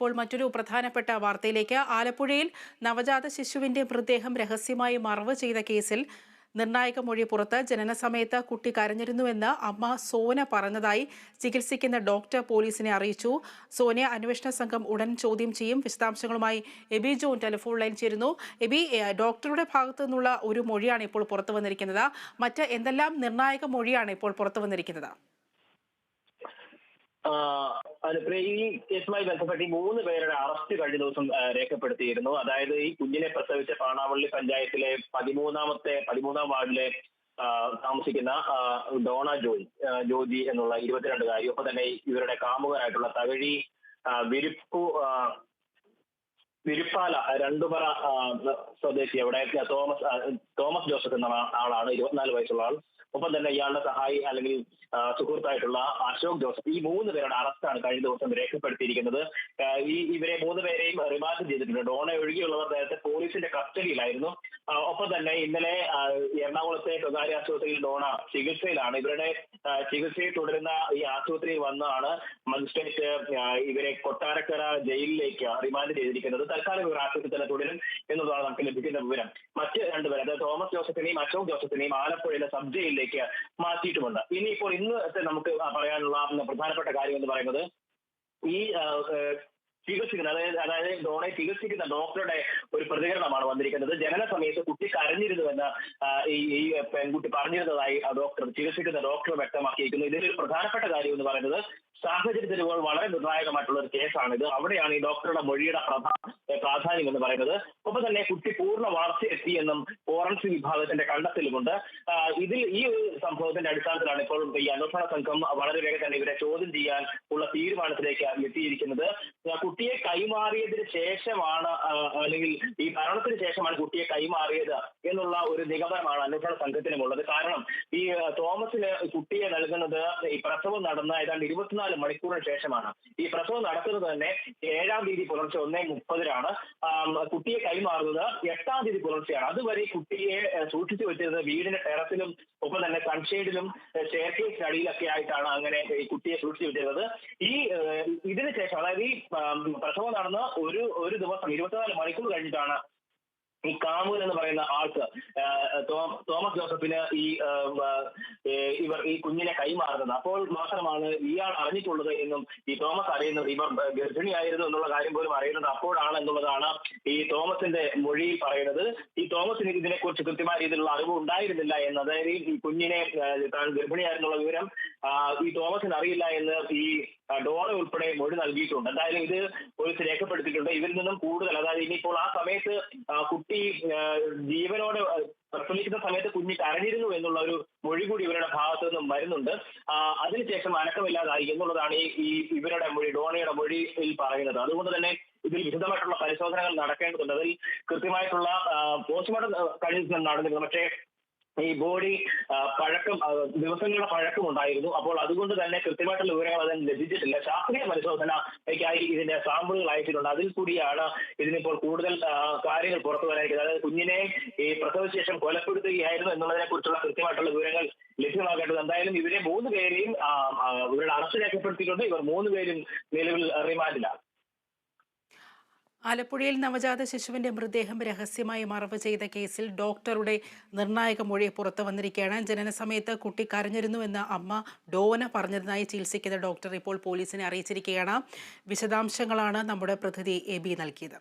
ഇപ്പോൾ മറ്റൊരു പ്രധാനപ്പെട്ട വാർത്തയിലേക്ക്. ആലപ്പുഴയിൽ നവജാത ശിശുവിന്റെ മൃതദേഹം രഹസ്യമായി മറവ് ചെയ്ത കേസിൽ നിർണായക മൊഴി പുറത്ത്. ജനനസമയത്ത് കുട്ടി കരഞ്ഞിരുന്നുവെന്ന് അമ്മ സോന പറഞ്ഞതായി ചികിത്സിക്കുന്ന ഡോക്ടർ പോലീസിനെ അറിയിച്ചു. സോനയെ അന്വേഷണ സംഘം ഉടൻ ചോദ്യം ചെയ്യും. വിശദാംശങ്ങളുമായി എബി ജോൺ ടെലിഫോൺ ലൈൻ ചേരുന്നു. എബി, ഡോക്ടറുടെ ഭാഗത്തു നിന്നുള്ള ഒരു മൊഴിയാണ് ഇപ്പോൾ പുറത്തു വന്നിരിക്കുന്നത്. മറ്റ് എന്തെല്ലാം നിർണായക മൊഴിയാണ് ഇപ്പോൾ പുറത്തു വന്നിരിക്കുന്നത്? ഈ കേസുമായി ബന്ധപ്പെട്ട് ഈ 3 പേരുടെ അറസ്റ്റ് കഴിഞ്ഞ ദിവസം രേഖപ്പെടുത്തിയിരുന്നു. അതായത് ഈ കുഞ്ഞിനെ പ്രസവിച്ച പാണാവള്ളി പഞ്ചായത്തിലെ 13ാം വാർഡിലെ താമസിക്കുന്ന ഡോണ ജോജി എന്നുള്ള 22-കാരി, ഒപ്പം തന്നെ ഇവരുടെ കാമുകനായിട്ടുള്ള തകഴി വിരിപ്പാല രണ്ടുപറ സ്വദേശി അവിടെ തോമസ് ജോസഫ് എന്ന ആളാണ്, 24 വയസ്സുള്ള ആൾ. ഒപ്പം തന്നെ ഇയാളുടെ സഹായി അല്ലെങ്കിൽ സുഹൃത്തായിട്ടുള്ള അശോക് ജോസഫ്. ഈ 3 പേരുടെ അറസ്റ്റാണ് കഴിഞ്ഞ ദിവസം രേഖപ്പെടുത്തിയിരിക്കുന്നത്. ഇവരെ 3 പേരെയും റിമാൻഡ് ചെയ്തിട്ടുണ്ട്. ഡോണ ഒഴികെയുള്ളവർ നേരത്തെ പോലീസിന്റെ കസ്റ്റഡിയിലായിരുന്നു. ഒപ്പം തന്നെ ഇന്നലെ എറണാകുളത്തെ സ്വകാര്യ ആശുപത്രിയിൽ ഡോണ ചികിത്സയിലാണ്. ഇവരുടെ ചികിത്സയിൽ തുടരുന്ന ഈ ആശുപത്രിയിൽ വന്നാണ് മജിസ്ട്രേറ്റ് ഇവരെ കൊട്ടാരക്കര ജയിലിലേക്ക് റിമാൻഡ് ചെയ്തിരിക്കുന്നത്. തൽക്കാലം ഇവർ ആശുപത്രി തന്നെ തുടരും എന്നുള്ളതാണ് നമുക്ക് ലഭിക്കുന്ന വിവരം. മറ്റ് 2 പേർ, അതായത് തോമസ് ജോസഫിനെയും അശോക് ജോസഫിനെയും ആലപ്പുഴയിലെ സബ് ജയിലിലേക്ക് മാറ്റിയിട്ടുമുണ്ട്. ഇനിയിപ്പോൾ ഇന്നത്തെ നമുക്ക് പറയാനുള്ള പ്രധാനപ്പെട്ട കാര്യം എന്ന് പറയുന്നത്, ഈ ചികിത്സിക്കുന്ന അതായത് ഡോണയെ ചികിത്സിക്കുന്ന ഡോക്ടറുടെ ഒരു പ്രതികരണമാണ് വന്നിരിക്കുന്നത്. ജനന സമയത്ത് കുട്ടി കരഞ്ഞിരുന്നുവെന്ന് ഈ പെൺകുട്ടി പറഞ്ഞിരുന്നതായി ചികിത്സിക്കുന്ന ഡോക്ടർ വ്യക്തമാക്കിയിരിക്കുന്നു. ഇതിലൊരു പ്രധാനപ്പെട്ട കാര്യം എന്ന് പറയുന്നത്, സാഹചര്യ തെളിവുകൾ വളരെ നിർണായകമായിട്ടുള്ള ഒരു കേസാണിത്. അവിടെയാണ് ഈ ഡോക്ടറുടെ മൊഴിയുടെ പ്രാധാന്യം എന്ന് പറയുന്നത്. ഒപ്പം തന്നെ കുട്ടി പൂർണ്ണ വളർച്ചയെത്തി എന്നും ഫോറൻസിക് വിഭാഗത്തിന്റെ കണ്ടെത്തലുമുണ്ട്. ഈ ഒരു സംഭവത്തിന്റെ അടിസ്ഥാനത്തിലാണ് ഇപ്പോൾ ഈ അന്വേഷണ സംഘം വളരെ വേഗം തന്നെ ഇവരെ ചോദ്യം ചെയ്യാൻ ഉള്ള തീരുമാനത്തിലേക്ക് എത്തിയിരിക്കുന്നത്. കുട്ടിയെ കൈമാറിയതിന് ശേഷമാണ്, അല്ലെങ്കിൽ ഈ മരണത്തിന് ശേഷമാണ് കുട്ടിയെ കൈമാറിയത് എന്നുള്ള ഒരു നിഗമനമാണ് അന്വേഷണ സംഘത്തിനുമുള്ളത്. കാരണം ഈ തോമസിന് കുട്ടിയെ നൽകുന്നത് ഈ പ്രസവം നടന്ന ഏതാണ്ട് 24 മണിക്കൂറിന് ശേഷമാണ്. ഈ പ്രസവം നടക്കുന്നത് തന്നെ 7-ാം തീയതി പുലർച്ചെ 1:30-നാണ്. കുട്ടിയെ കൈമാറുന്നത് 8-ാം തീയതി പുലർച്ചെയാണ്. അതുവരെ കുട്ടിയെ സൂക്ഷിച്ചു വെച്ചിരുന്നത് വീടിന്റെ ടെറസിലും ഒപ്പം തന്നെ സൺഷെയ്ഡിലും സ്റ്റെയർകേസിന് അടിയിലൊക്കെ ആയിട്ടാണ് അങ്ങനെ ഈ കുട്ടിയെ സൂക്ഷിച്ചു വെച്ചിരുന്നത്. ഇതിന് ശേഷം, അതായത് ഈ പ്രസവം നടന്ന് ഒരു ദിവസം 24 മണിക്കൂർ കഴിഞ്ഞിട്ടാണ് ഈ കാമുകൻ എന്ന് പറയുന്ന ആൾക്ക്, തോമസ് ജോസഫിന് ഇവർ ഈ കുഞ്ഞിനെ കൈമാറുന്നത്. അപ്പോൾ മാത്രമാണ് ഇയാൾ അറിഞ്ഞിട്ടുള്ളത് എന്നും ഈ തോമസ് അറിയുന്നത്, ഇവർ ഗർഭിണിയായിരുന്നു എന്നുള്ള കാര്യം പോലും അറിയുന്നത് അപ്പോഴാണ് എന്നുള്ളതാണ് ഈ തോമസിന്റെ മൊഴിയിൽ പറയുന്നത്. ഈ തോമസിന് ഇതിനെക്കുറിച്ച് കൃത്യമായ രീതിയിലുള്ള അറിവ് ഉണ്ടായിരുന്നില്ല എന്ന്, അതായത് ഈ കുഞ്ഞിനെ താൻ ഗർഭിണിയായിരുന്നുള്ള വിവരം ഈ തോമസിന് അറിയില്ല എന്ന് ഈ ഡോണ ഉൾപ്പെടെ മൊഴി നൽകിയിട്ടുണ്ട്. എന്തായാലും ഇത് പോലീസ് രേഖപ്പെടുത്തിയിട്ടുണ്ട്. ഇവരിൽ നിന്നും കൂടുതൽ, അതായത് ഇനിയിപ്പോൾ ആ സമയത്ത് കുട്ടി ജീവനോടെ പ്രസവിക്കുന്ന സമയത്ത് കുഞ്ഞ് കരഞ്ഞിരുന്നു എന്നുള്ള ഒരു മൊഴി കൂടി ഇവരുടെ ഭാഗത്തു നിന്നും വരുന്നുണ്ട്. അതിനുശേഷം അനക്കമില്ലാതായി എന്നുള്ളതാണ് ഈ ഇവരുടെ മൊഴി, ഡോണയുടെ മൊഴിയിൽ പറയുന്നത്. അതുകൊണ്ട് തന്നെ ഇതിൽ വിശദമായിട്ടുള്ള പരിശോധനകൾ നടക്കേണ്ടതുണ്ട്. അതിൽ കൃത്യമായിട്ടുള്ള പോസ്റ്റ്മോർട്ടം കഴിഞ്ഞ നടന്നിരുന്നു. പക്ഷേ ഈ ബോഡി ദിവസങ്ങളുടെ പഴക്കം ഉണ്ടായിരുന്നു. അപ്പോൾ അതുകൊണ്ട് തന്നെ കൃത്യമായിട്ടുള്ള വിവരങ്ങൾ അതിന് ലഭിച്ചിട്ടില്ല. ശാസ്ത്രീയ പരിശോധനയ്ക്കായി ഇതിന്റെ സാമ്പിളുകൾ അയച്ചിട്ടുണ്ട്. അതിൽ കൂടിയാണ് ഇതിനിപ്പോൾ കൂടുതൽ കാര്യങ്ങൾ പുറത്തു വരാനിരിക്കുന്നത്. അതായത് കുഞ്ഞിനെ ഈ പ്രസവ ശേഷം കൊലപ്പെടുത്തുകയായിരുന്നു എന്നുള്ളതിനെ കുറിച്ചുള്ള കൃത്യമായിട്ടുള്ള വിവരങ്ങൾ ലഭ്യമാക്കേണ്ടത്. എന്തായാലും ഇവരെ 3 പേരെയും ഇവരുടെ അറസ്റ്റ് രേഖപ്പെടുത്തിയിട്ടുണ്ട്. ഇവർ 3 പേരും നിലവിൽ റിമാൻഡിലാണ്. ആലപ്പുഴയിൽ നവജാത ശിശുവിന്റെ മൃതദേഹം രഹസ്യമായി മറവ് ചെയ്ത കേസിൽ ഡോക്ടറുടെ നിർണായക മൊഴി പുറത്തു വന്നിരിക്കുകയാണ്. ജനനസമയത്ത് കുട്ടി കരഞ്ഞിരുന്നുവെന്ന് അമ്മ ഡോന പറഞ്ഞതായി ചികിത്സിക്കുന്ന ഡോക്ടർ ഇപ്പോൾ പോലീസിനെ അറിയിച്ചിരിക്കുകയാണ്. വിശദാംശങ്ങളാണ് നമ്മുടെ പ്രതിനിധി എബി നൽകിയത്.